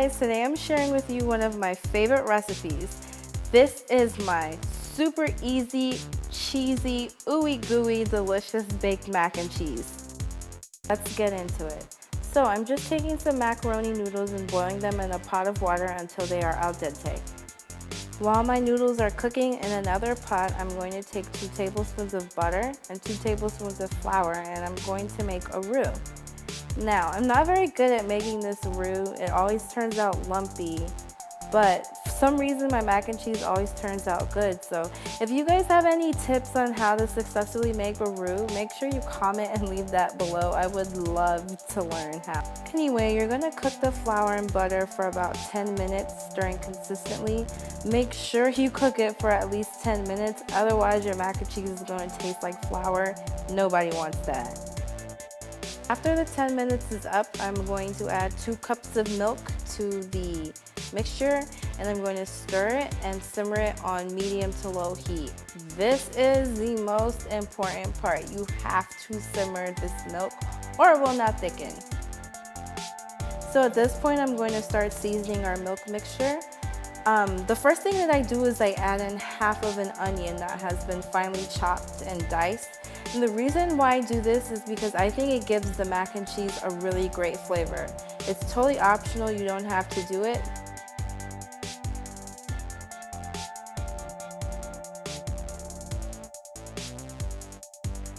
guys, today I'm sharing with you one of my favorite recipes. This is my super easy, cheesy, ooey gooey, delicious baked mac and cheese. Let's get into it. So I'm just taking some macaroni noodles and boiling them in a pot of water until they are al dente. While my noodles are cooking in another pot, I'm going to take 2 tablespoons of butter and 2 tablespoons of flour, and I'm going to make a roux. Now, I'm not very good at making this roux. It always turns out lumpy, but for some reason my mac and cheese always turns out good. So if you guys have any tips on how to successfully make a roux, make sure you comment and leave that below. I would love to learn how. Anyway, you're gonna cook the flour and butter for about 10 minutes, stirring consistently. Make sure you cook it for at least 10 minutes, otherwise your mac and cheese is gonna taste like flour. Nobody wants that. After the 10 minutes is up, I'm going to add 2 cups of milk to the mixture, and I'm going to stir it and simmer it on medium to low heat. This is the most important part. You have to simmer this milk or it will not thicken. So at this point, I'm going to start seasoning our milk mixture. The first thing that I do is I add in half of an onion that has been finely chopped and diced. And the reason why I do this is because I think it gives the mac and cheese a really great flavor. It's totally optional, you don't have to do it.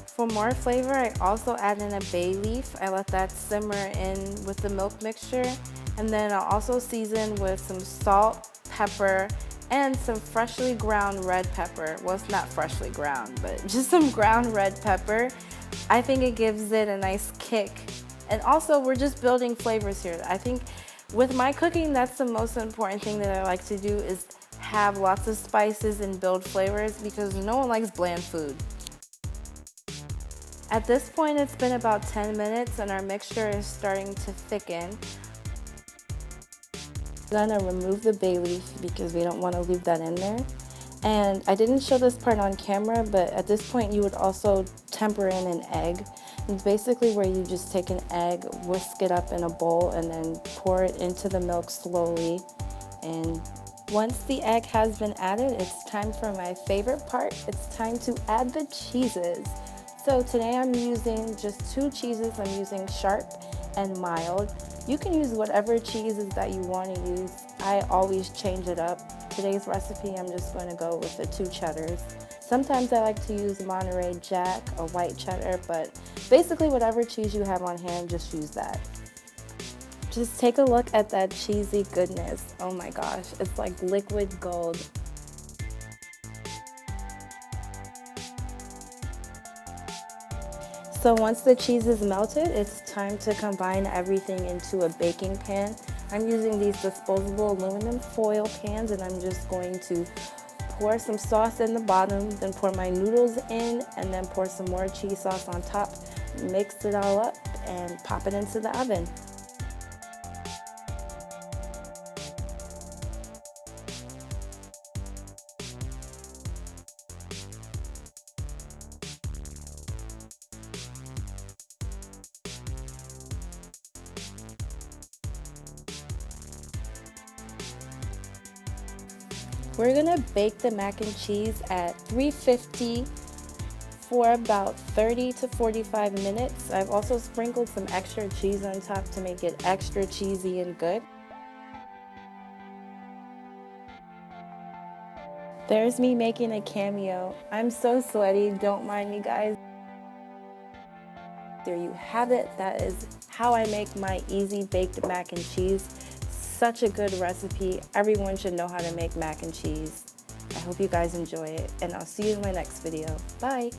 For more flavor, I also add in a bay leaf. I let that simmer in with the milk mixture. And then I'll also season with some salt, pepper, and some freshly ground red pepper. Well, it's not freshly ground, but just some ground red pepper. I think it gives it a nice kick. And also, we're just building flavors here. I think with my cooking, that's the most important thing that I like to do, is have lots of spices and build flavors, because no one likes bland food. At this point, it's been about 10 minutes and our mixture is starting to thicken. I'm gonna remove the bay leaf because we don't want to leave that in there. And I didn't show this part on camera, but at this point you would also temper in an egg. It's basically where you just take an egg, whisk it up in a bowl, and then pour it into the milk slowly. And once the egg has been added, it's time for my favorite part. It's time to add the cheeses. So today I'm using just 2 cheeses. I'm using sharp and mild. You can use whatever cheeses that you want to use. I always change it up. Today's recipe, I'm just going to go with the 2 cheddars. Sometimes I like to use Monterey Jack or white cheddar, but basically whatever cheese you have on hand, just use that. Just take a look at that cheesy goodness. Oh my gosh, it's like liquid gold. So once the cheese is melted, it's time to combine everything into a baking pan. I'm using these disposable aluminum foil pans, and I'm just going to pour some sauce in the bottom, then pour my noodles in, and then pour some more cheese sauce on top. Mix it all up and pop it into the oven. We're gonna bake the mac and cheese at 350 for about 30 to 45 minutes. I've also sprinkled some extra cheese on top to make it extra cheesy and good. There's me making a cameo. I'm so sweaty, don't mind me guys. There you have it. That is how I make my easy baked mac and cheese. Such a good recipe. Everyone should know how to make mac and cheese. I hope you guys enjoy it, and I'll see you in my next video. Bye.